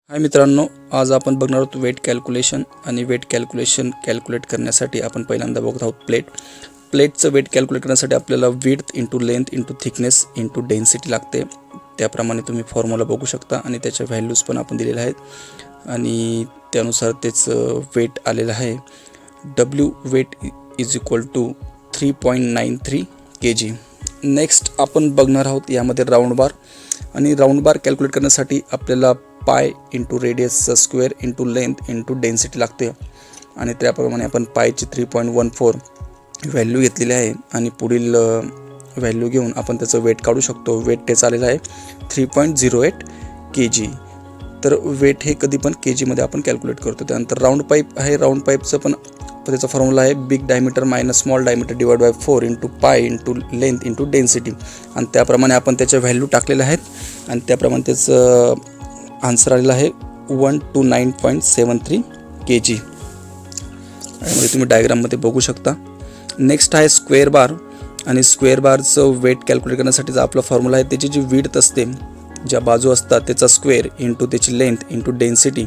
हाय मित्रांनो, आज आपण बघणार आहोत वेट कॅल्क्युलेशन आणि वेट कॅल्क्युलेशन कॅल्क्युलेट करण्यासाठी आपण पहिल्यांदा बघत आहोत प्लेटचं वेट कॅल्क्युलेट करण्यासाठी आपल्याला width into length into thickness into density लागते। त्याप्रमाणे तुम्ही फॉर्म्युला बघू शकता आणि त्याच्या व्हॅल्यूज पण आपण दिलेल्या आहेत आणि त्यानुसार त्याचं वेट आलेलं आहे। W weight is equal to 3.93 kg। Next आपण बघणार आहोत यामध्ये राऊंड बार आणि राऊंड बार कॅल्क्युलेट करण्यासाठी आपल्याला पाय इंटू रेडियसचा square into length into density लागते आणि त्याप्रमाणे आपण पायची 3.14 व्हॅल्यू घेतलेली आहे आणि पुढील व्हॅल्यू घेऊन आपण त्याचं वेट काढू शकतो। वेट त्याचं आलेलं आहे 3.08 kg। तर वेट हे कधी पण kgमध्ये आपण कॅल्क्युलेट करतो। त्यानंतर राऊंड पाईप आहे, राऊंड पाईपचं पण त्याचा फॉर्म्युला आहे big diameter minus small diameter divide by 4 into pi into length into density आणि त्याप्रमाणे आपण त्याच्या व्हॅल्यू टाकलेल्या आहेत आणि त्याप्रमाणे त्याचं आन्सर आलेला आहे 129.73 kg। आणि तुम्ही डायग्राममध्ये बघू शकता। नेक्स्ट आहे स्क्वेअर बार आणि स्क्वेअर बारचं वेट कॅल्क्युलेट करण्यासाठीचा आपला फॉर्म्युला आहे त्याची जी विड्थ असते, ज्या बाजू असतात त्याचा स्क्वेअर इंटू त्याची लेंथ इंटू डेन्सिटी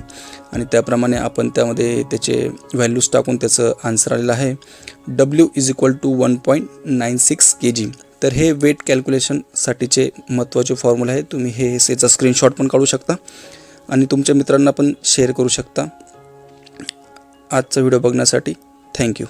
आणि त्याप्रमाणे आपण त्यामध्ये त्याचे व्हॅल्यूज टाकून त्याचं आन्सर आलेलं आहे W is equal to 1.96 kg। तर हे वेट कॅल्क्युलेशनसाठीचे महत्त्वाचे फॉर्म्युला आहे। तुम्ही याचा स्क्रीनशॉट पण काढू शकता आणि तुमच्या मित्रांना पण शेअर करू शकता। आजचा व्हिडिओ बघण्यासाठी थँक्यू।